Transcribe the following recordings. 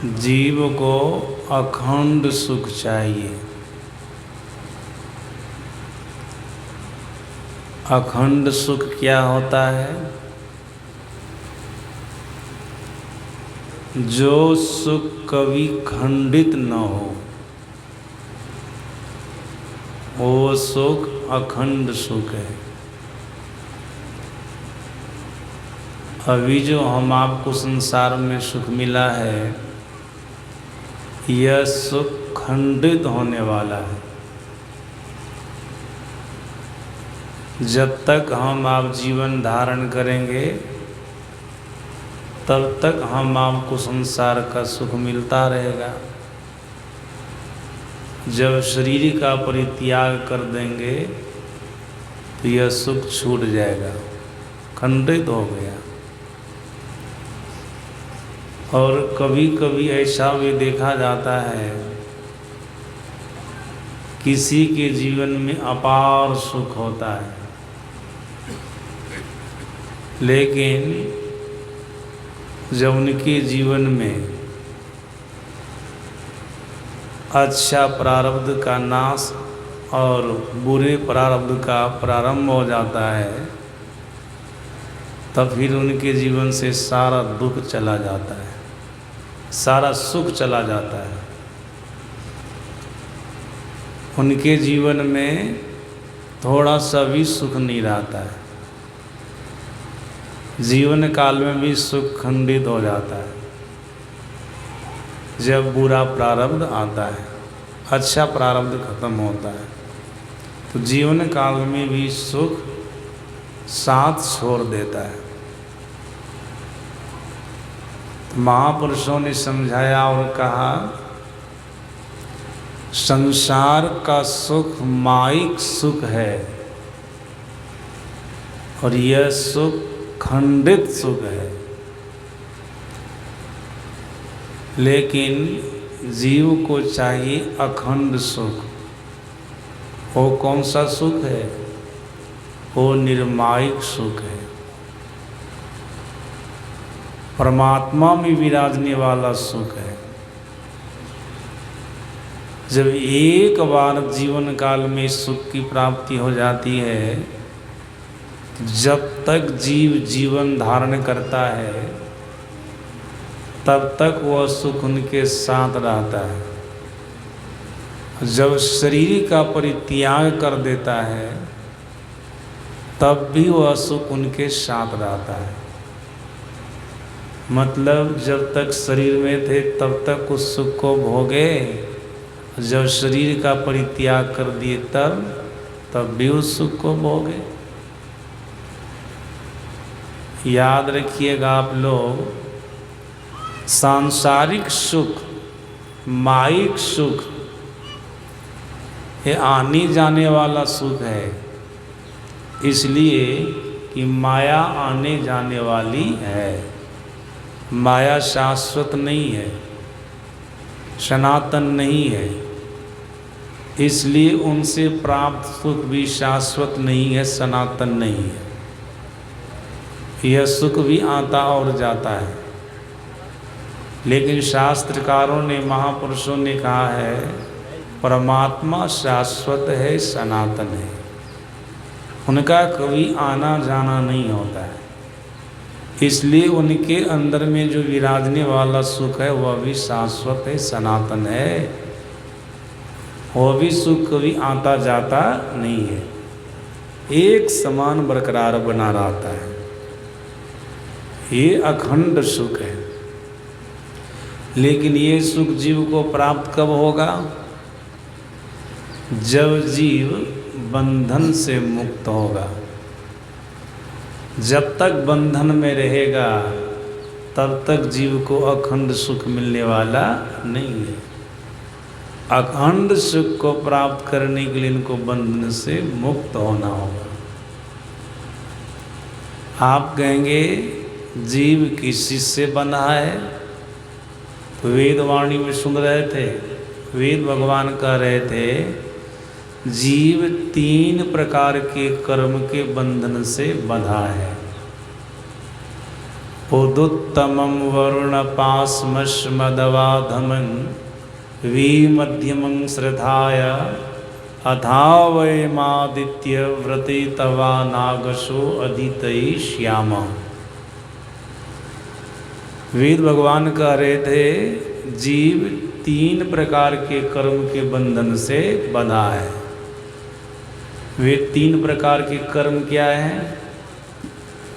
जीव को अखंड सुख चाहिए। अखंड सुख क्या होता है? जो सुख कभी खंडित न हो, वो सुख अखंड सुख है। अभी जो हम आपको संसार में सुख मिला है, यह सुख खंडित होने वाला है। जब तक हम आप जीवन धारण करेंगे, तब तक हम आपको संसार का सुख मिलता रहेगा। जब शरीर का परित्याग कर देंगे, तो यह सुख छूट जाएगा, खंडित हो गया। और कभी कभी ऐसा भी देखा जाता है, किसी के जीवन में अपार सुख होता है, लेकिन जब उनके जीवन में अच्छा प्रारब्ध का नाश और बुरे प्रारब्ध का प्रारंभ हो जाता है, तब फिर उनके जीवन से सारा दुख चला जाता है, सारा सुख चला जाता है। उनके जीवन में थोड़ा सा भी सुख नहीं रहता है। जीवन काल में भी सुख खंडित हो जाता है। जब बुरा प्रारब्ध आता है, अच्छा प्रारब्ध खत्म होता है, तो जीवन काल में भी सुख साथ छोड़ देता है। तो महापुरुषों ने समझाया और कहा, संसार का सुख माइक सुख है और यह सुख खंडित सुख है। लेकिन जीव को चाहिए अखंड सुख। वो कौन सा सुख है? वो निर्मायिक सुख है, परमात्मा में विराजने वाला सुख है। जब एक बार जीवन काल में सुख की प्राप्ति हो जाती है, जब तक जीव जीवन धारण करता है, तब तक वह सुख उनके साथ रहता है। जब शरीर का परित्याग कर देता है, तब भी वह सुख उनके साथ रहता है। मतलब जब तक शरीर में थे, तब तक उस सुख को भोगे। जब शरीर का परित्याग कर दिए, तब भी उस सुख को भोगे। याद रखिएगा आप लोग, सांसारिक सुख, माइक सुख, ये आने जाने वाला सुख है। इसलिए कि माया आने जाने वाली है, माया शाश्वत नहीं है, सनातन नहीं है। इसलिए उनसे प्राप्त सुख भी शाश्वत नहीं है, सनातन नहीं है। यह सुख भी आता और जाता है। लेकिन शास्त्रकारों ने, महापुरुषों ने कहा है, परमात्मा शाश्वत है, सनातन है। उनका कभी आना जाना नहीं होता है। इसलिए उनके अंदर में जो विराजने वाला सुख है, वह भी शाश्वत है, सनातन है। वह भी सुख कभी आता जाता नहीं है, एक समान बरकरार बना रहता है। ये अखंड सुख है। लेकिन ये सुख जीव को प्राप्त कब होगा? जब जीव बंधन से मुक्त होगा। जब तक बंधन में रहेगा, तब तक जीव को अखंड सुख मिलने वाला नहीं है। अखंड सुख को प्राप्त करने के लिए इनको बंधन से मुक्त होना होगा। आप कहेंगे जीव किसी से बना है? तो वेदवाणी में सुन रहे थे, वेद भगवान कह रहे थे, जीव 3 प्रकार के कर्म के बंधन से बंधा है। उदुत्तमं वरुणपाशमश्मदवाधमं वीमध्यमं श्रद्धाय अथावयमादित्य व्रते तवा नागशो अदितयिष्यामः। वेद भगवान कह रहे थे जीव 3 प्रकार के कर्म के बंधन से बंधा है। वे 3 प्रकार के कर्म क्या हैं?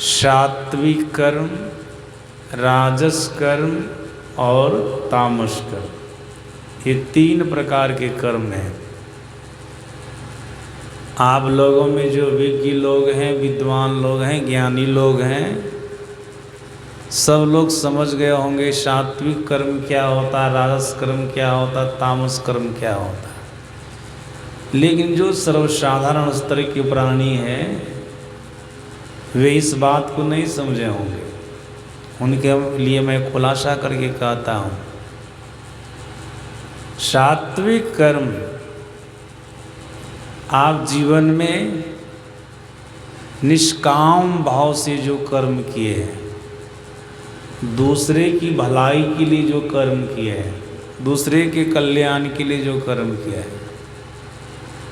सात्विक कर्म, राजस कर्म और तामस कर्म। ये 3 प्रकार के कर्म हैं। आप लोगों में जो विज्ञ लोग हैं, विद्वान लोग हैं, ज्ञानी लोग हैं, सब लोग समझ गए होंगे सात्विक कर्म क्या होता है, राजस कर्म क्या होता है, तामस कर्म क्या होता है। लेकिन जो सर्वसाधारण स्तर के प्राणी हैं वे इस बात को नहीं समझे होंगे। उनके लिए मैं खुलासा करके कहता हूँ, सात्विक कर्म आप जीवन में निष्काम भाव से जो कर्म किए हैं, दूसरे की भलाई के लिए जो कर्म किए हैं, दूसरे के कल्याण के लिए जो कर्म किया है,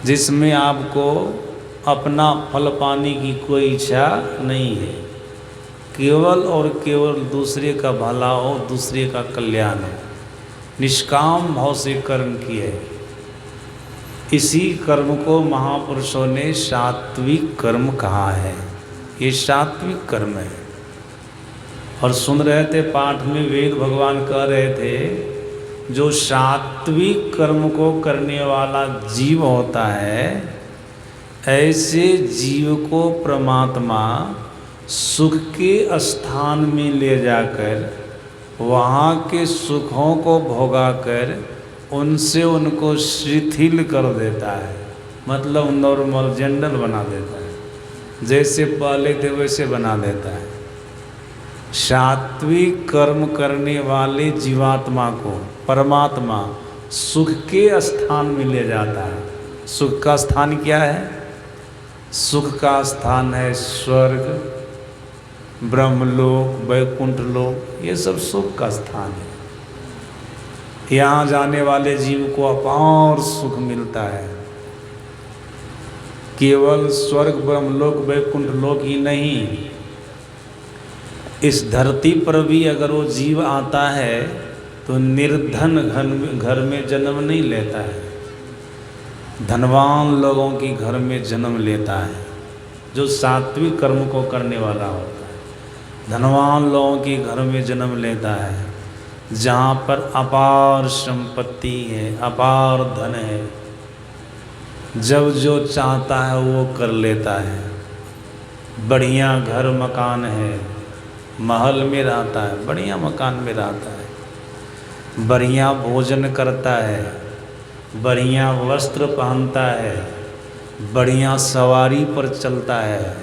जिसमें आपको अपना फल पाने की कोई इच्छा नहीं है, केवल और केवल दूसरे का भला हो, दूसरे का कल्याण हो, निष्काम भाव से कर्म किए, इसी कर्म को महापुरुषों ने सात्विक कर्म कहा है। ये सात्विक कर्म है। और सुन रहे थे पाठ में वेद भगवान कह रहे थे जो सात्विक कर्म को करने वाला जीव होता है, ऐसे जीव को परमात्मा सुख के स्थान में ले जाकर वहाँ के सुखों को भोगाकर उनसे उनको शिथिल कर देता है। मतलब नॉर्मल जनरल बना देता है, जैसे पहले थे वैसे बना देता है। सात्विक कर्म करने वाले जीवात्मा को परमात्मा सुख के स्थान में ले जाता है। सुख का स्थान क्या है? सुख का स्थान है स्वर्ग, ब्रह्मलोक, वैकुंठ लोक, ये सब सुख का स्थान है। यहाँ जाने वाले जीव को अपार सुख मिलता है। केवल स्वर्ग, ब्रह्मलोक, वैकुंठ लोक ही नहीं, इस धरती पर भी अगर वो जीव आता है तो निर्धन घर में जन्म नहीं लेता है, धनवान लोगों के घर में जन्म लेता है। जो सात्विक कर्म को करने वाला होता है धनवान लोगों के घर में जन्म लेता है, जहाँ पर अपार संपत्ति है, अपार धन है, जब जो चाहता है वो कर लेता है। बढ़िया घर मकान है, महल में रहता है, बढ़िया मकान में रहता है, बढ़िया भोजन करता है, बढ़िया वस्त्र पहनता है, बढ़िया सवारी पर चलता है।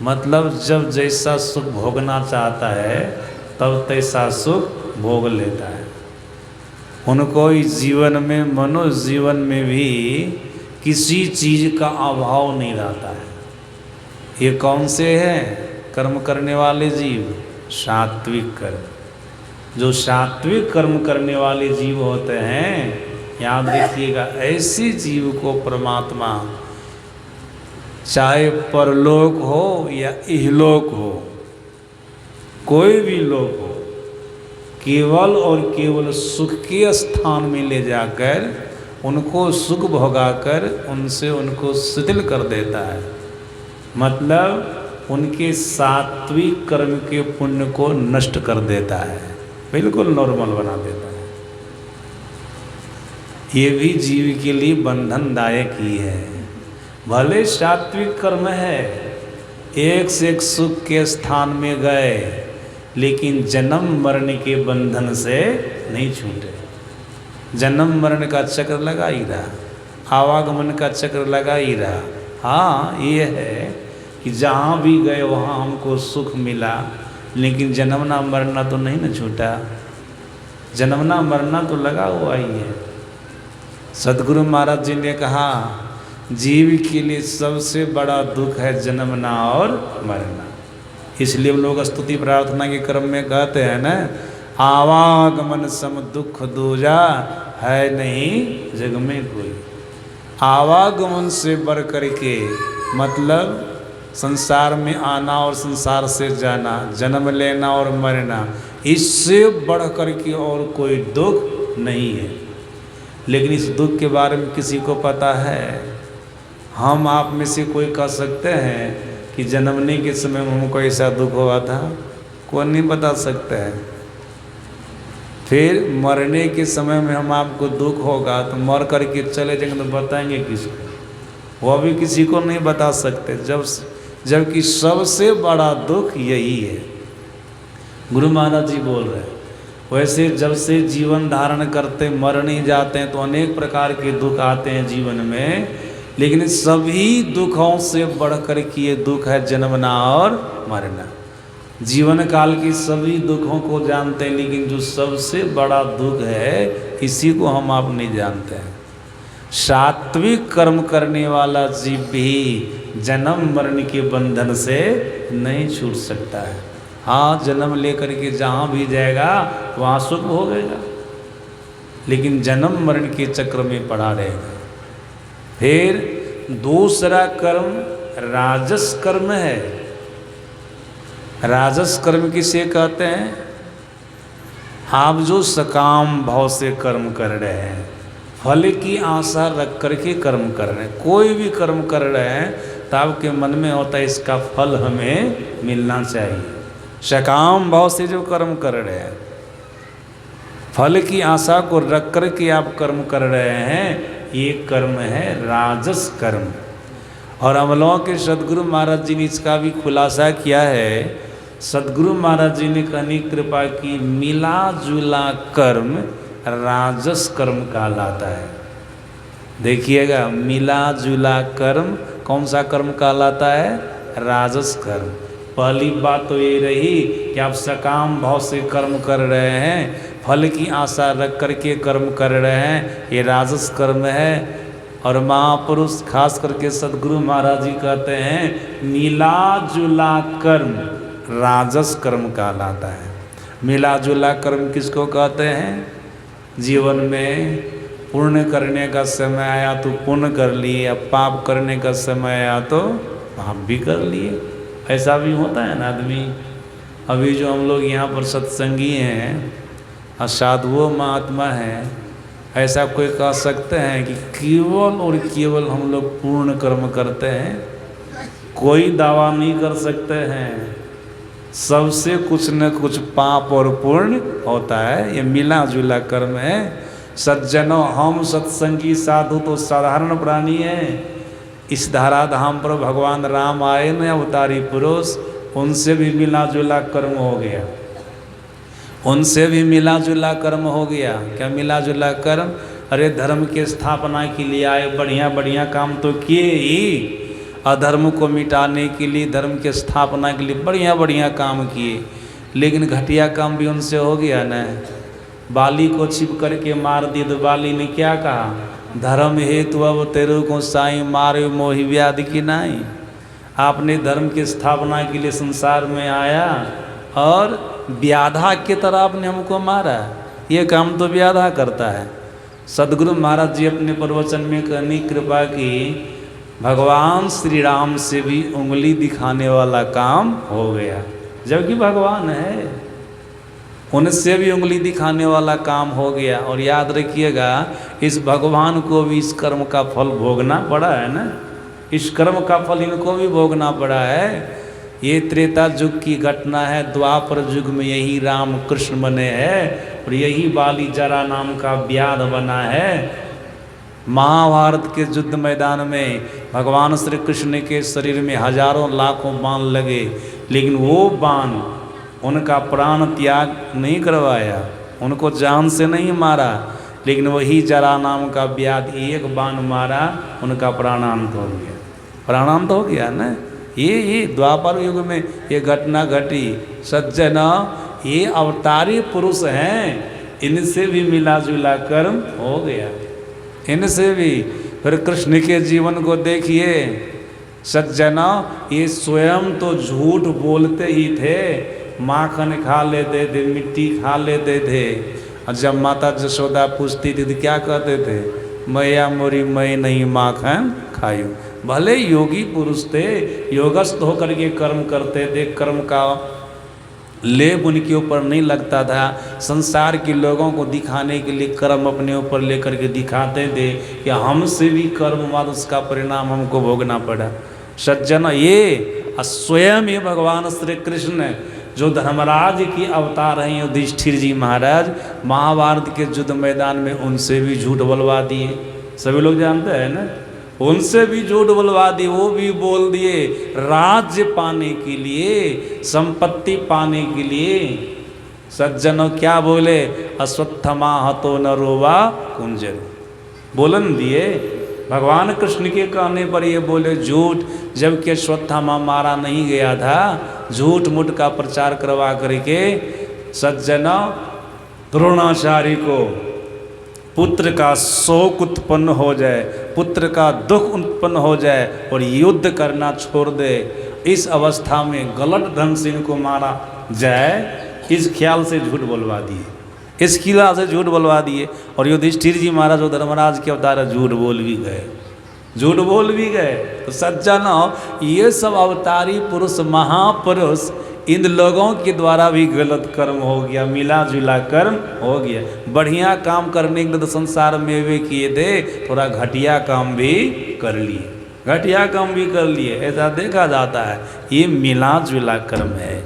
मतलब जब जैसा सुख भोगना चाहता है तब तैसा सुख भोग लेता है। उनको इस जीवन में, मनुष्य जीवन में भी किसी चीज़ का अभाव नहीं रहता है। ये कौन से हैं कर्म करने वाले जीव? सात्विक कर्म। जो सात्विक कर्म करने वाले जीव होते हैं, याद रखिएगा, ऐसे जीव को परमात्मा चाहे परलोक हो या इहलोक हो, कोई भी लोक हो, केवल और केवल सुख के स्थान में ले जाकर उनको सुख भोगाकर उनसे उनको शिथिल कर देता है। मतलब उनके सात्विक कर्म के पुण्य को नष्ट कर देता है, बिल्कुल नॉर्मल बना देता है। ये भी जीव के लिए बंधनदायक ही है। भले सात्विक कर्म है, एक से एक सुख के स्थान में गए, लेकिन जन्म मरण के बंधन से नहीं छूटे। जन्म मरण का चक्र लगा ही रहा, आवागमन का चक्र लगा ही रहा। हाँ, ये है कि जहाँ भी गए वहाँ हमको सुख मिला, लेकिन जन्मना मरना तो नहीं न छूटा। जन्मना मरना तो लगा हुआ ही है। सदगुरु महाराज जी ने कहा जीव के लिए सबसे बड़ा दुख है जन्मना और मरना। इसलिए हम लोग स्तुति प्रार्थना के क्रम में कहते हैं ना, आवागमन सम दुख दूजा, है नहीं जग में कोई। आवागमन से बढ़ कर के मतलब संसार में आना और संसार से जाना, जन्म लेना और मरना, इससे बढ़ कर के और कोई दुख नहीं है। लेकिन इस दुख के बारे में किसी को पता है? हम आप में से कोई कह सकते हैं कि जन्मने के समय में हमको ऐसा दुख हुआ था? कोई नहीं बता सकता है। फिर मरने के समय में हम आपको दुख होगा तो मर कर के चले जाएंगे तो बताएंगे किसको? वह भी किसी को नहीं बता सकते, जबकि सबसे बड़ा दुख यही है। गुरु महाराज जी बोल रहे हैं, वैसे जब से जीवन धारण करते मर नहीं जाते हैं तो अनेक प्रकार के दुख आते हैं जीवन में, लेकिन सभी दुखों से बढ़कर के ये दुख है जन्मना और मरना। जीवन काल की सभी दुखों को जानते हैं, लेकिन जो सबसे बड़ा दुख है इसी को हम आप नहीं जानते हैं। सात्विक कर्म करने वाला जीव भी जन्म मरण के बंधन से नहीं छूट सकता है। हाँ, जन्म लेकर के जहाँ भी जाएगा वहाँ सुख भोगेगा, लेकिन जन्म मरण के चक्र में पड़ा रहेगा। फिर दूसरा कर्म राजस कर्म है। राजस कर्म किसे कहते हैं? आप जो सकाम भाव से कर्म कर रहे हैं, फल की आशा रख करके कर्म कर रहे हैं, कोई भी कर्म कर रहे हैं तो आपके मन में होता है इसका फल हमें मिलना चाहिए। सकाम भाव से जो कर्म कर रहे हैं, फल की आशा को रख कर के आप कर्म कर रहे हैं, ये कर्म है राजस कर्म। और अमलों के सदगुरु महाराज जी ने इसका भी खुलासा किया है। सदगुरु महाराज जी ने कहनी कृपा की, मिला जुला कर्म राजस कर्म कहलाता है। देखिएगा, मिला जुला कर्म कौन सा कर्म कहलाता है? राजस कर्म। पहली बात तो ये रही कि आप सकाम भाव से कर्म कर रहे हैं, फल की आशा रख करके कर्म कर रहे हैं, ये राजस कर्म है। और महापुरुष खास करके सदगुरु महाराज जी कहते हैं मिला जुला कर्म राजस कर्म कहलाता है। मिला जुला कर्म किसको कहते हैं? जीवन में पुण्य करने का समय आया तो पुण्य कर लिए, अब पाप करने का समय आया तो पाप भी कर लिए। ऐसा भी होता है ना आदमी। अभी जो हम लोग यहाँ पर सत्संगी हैं और साधुओं महात्मा हैं, ऐसा कोई कह सकते हैं कि केवल और केवल हम लोग पूर्ण कर्म करते हैं? कोई दावा नहीं कर सकते हैं। सबसे कुछ न कुछ पाप और पुण्य होता है। ये मिला जुला कर्म है। सज्जनों, हम सत्संगी साधु तो साधारण प्राणी हैं। इस धराधाम पर भगवान राम आए न अवतारी पुरुष, उनसे भी मिला जुला कर्म हो गया। उनसे भी मिला जुला कर्म हो गया। क्या मिला जुला कर्म? अरे धर्म के स्थापना के लिए आए, बढ़िया बढ़िया काम तो किए ही। अधर्म को मिटाने के लिए, धर्म के स्थापना के लिए बढ़िया बढ़िया काम किए, लेकिन घटिया काम भी उनसे हो गया न। बाली को छिप करके मार दिए तो बाली ने क्या कहा? धर्म हेतु अब तेरू को साई मारे मोहि व्याधि की नाई। आपने धर्म की स्थापना के लिए संसार में आया और व्याधा की तरह आपने हमको मारा। ये काम तो व्याधा करता है। सदगुरु महाराज जी अपने प्रवचन में कहनी कृपा की, भगवान श्री राम से भी उंगली दिखाने वाला काम हो गया, जबकि भगवान है, उनसे भी उंगली दिखाने वाला काम हो गया। और याद रखिएगा, इस भगवान को भी इस कर्म का फल भोगना पड़ा है ना। इस कर्म का फल इनको भी भोगना पड़ा है। ये त्रेता युग की घटना है। द्वापर युग में यही राम कृष्ण बने हैं और यही बाली जरा नाम का व्याध बना है। महाभारत के युद्ध मैदान में भगवान श्री कृष्ण के शरीर में हजारों लाखों बाण लगे, लेकिन वो बाण उनका प्राण त्याग नहीं करवाया, उनको जान से नहीं मारा, लेकिन वही जरा नाम का व्याध एक बाण मारा, उनका प्राणांत हो गया। प्राणांत हो गया ना। ये द्वापर युग में ये घटना घटी। सज्जना, ये अवतारी पुरुष हैं, इनसे भी मिला जुला कर्म हो गया, इनसे भी। फिर कृष्ण के जीवन को देखिए, सज्जनों, ये स्वयं तो झूठ बोलते ही थे, माखन खा लेते थे, मिट्टी खा लेते थे। और जब माता जशोदा पूछती थी तो क्या कहते थे? मैया मोरी मैं नहीं माखन खायूं। भले योगी पुरुष थे, योगस्थ होकर के कर्म करते थे, कर्म का लेप उनके ऊपर नहीं लगता था। संसार के लोगों को दिखाने के लिए कर्म अपने ऊपर लेकर के दिखाते थे कि हमसे भी कर्म हुआ तो उसका परिणाम हमको भोगना पड़ा। सज्जन, ये स्वयं ये भगवान श्री कृष्ण जो धर्मराज की अवतार हैं युधिष्ठिर जी महाराज, महाभारत के युद्ध मैदान में उनसे भी झूठ बोलवा दिए। सभी लोग जानते हैं ना, उनसे भी झूठ बोलवा दिए। वो भी बोल दिए राज्य पाने के लिए, संपत्ति पाने के लिए। सज्जनों, क्या बोले? अश्वत्थमा हतो न रोवा कुंजर, बोलन दिए। भगवान कृष्ण के कहने पर ये बोले झूठ, जबकि अश्वत्थामा मारा नहीं गया था। झूठ मूठ का प्रचार करवा करके सज्जनों, द्रोणाचार्य को पुत्र का शोक उत्पन्न हो जाए, पुत्र का दुख उत्पन्न हो जाए और युद्ध करना छोड़ दे, इस अवस्था में गलत ढंग से इनको मारा जाए, इस ख्याल से झूठ बोलवा दिए, इस किला से झूठ बोलवा दिए। और युधिष्ठिर जी महाराज जो धर्मराज के अवतार झूठ बोल भी गए, झूठ बोल भी गए। तो सज्जनों, ये सब अवतारी पुरुष, महापुरुष, इन लोगों के द्वारा भी गलत कर्म हो गया, मिला जुला कर्म हो गया। बढ़िया काम करने के लिए तो संसार में वे किए थे, थोड़ा घटिया काम भी कर लिए, घटिया काम भी कर लिए, ऐसा देखा जाता है। ये मिला जुला कर्म है।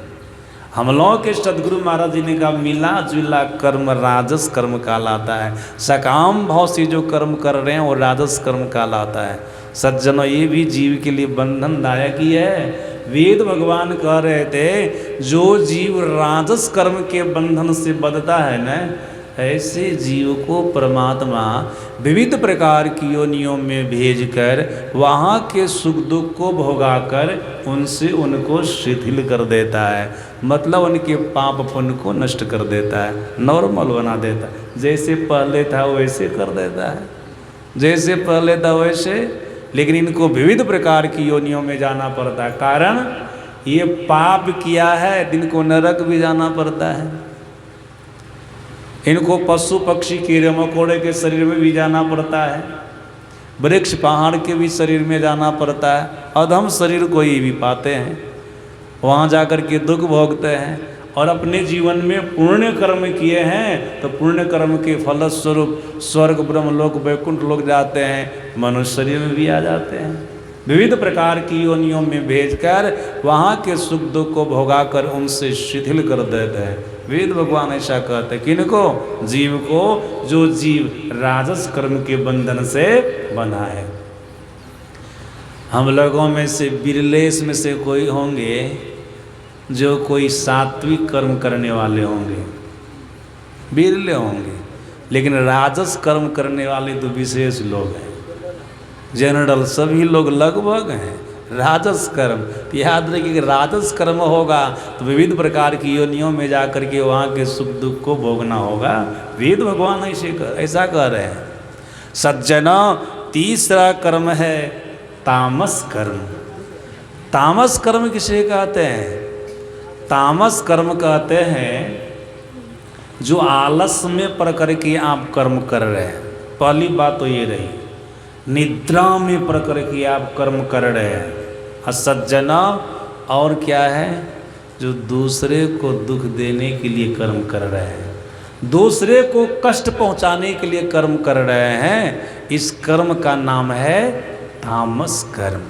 हम लोगों के सदगुरु महाराज जी ने कहा मिला जुला कर्म राजस कर्म कहलाता है। सकाम भाव से जो कर्म कर रहे हैं वो राजस कर्म कहलाता है। सज्जनों, ये भी जीव के लिए बंधनदायक ही है। वेद भगवान कह रहे थे जो जीव राजस कर्म के बंधन से बंधता है न, ऐसे जीव को परमात्मा विविध प्रकार की योनियों में भेजकर वहाँ के सुख दुख को भोगाकर उनसे उनको शिथिल कर देता है। मतलब उनके पाप पुण्य को नष्ट कर देता है, नॉर्मल बना देता है। जैसे पहले था वैसे कर देता है, जैसे पहले था वैसे। लेकिन इनको विविध प्रकार की योनियों में जाना पड़ता है, कारण ये पाप किया है, इनको नरक भी जाना पड़ता है, इनको पशु पक्षी कीड़े मकोड़े के शरीर में भी जाना पड़ता है, वृक्ष पहाड़ के भी शरीर में जाना पड़ता है। अधम शरीर को ही भी पाते हैं, वहाँ जाकर के दुख भोगते हैं। और अपने जीवन में पुण्य कर्म किए हैं तो पुण्य कर्म के फलस्वरूप स्वर्ग ब्रह्मलोक वैकुंठ लोग जाते हैं, मनुष्य शरीर में भी आ जाते हैं। विविध प्रकार की योनियों में भेजकर वहाँ के सुख दुख को भोगाकर उनसे शिथिल कर देते हैं। वेद भगवान ऐसा कहते हैं, किनको? जीव को, जो जीव राजस कर्म के बंधन से बंधा है। हम लोगों में से बिरलेस में से कोई होंगे जो कोई सात्विक कर्म करने वाले होंगे, बिरले होंगे। लेकिन राजस कर्म करने वाले तो विशेष लोग हैं। जनरल सभी लोग लगभग हैं राजस कर्म। तो याद रखिए कि राजस कर्म होगा तो विविध प्रकार की योनियों में जा कर के वहाँ के सुख दुख को भोगना होगा। वेद भगवान ऐसा कह रहे हैं। सज्जनों, तीसरा कर्म है तामस कर्म। तामस कर्म किसे कहते हैं? तामस कर्म कहते हैं जो आलस में पड़ करके आप कर्म कर रहे हैं। पहली बात तो ये रही, निद्रा में पड़ करके आप कर्म कर रहे हैं। सज्जना, और क्या है? जो दूसरे को दुख देने के लिए कर्म कर रहे हैं, दूसरे को कष्ट पहुंचाने के लिए कर्म कर रहे हैं। इस कर्म का नाम है तामस कर्म।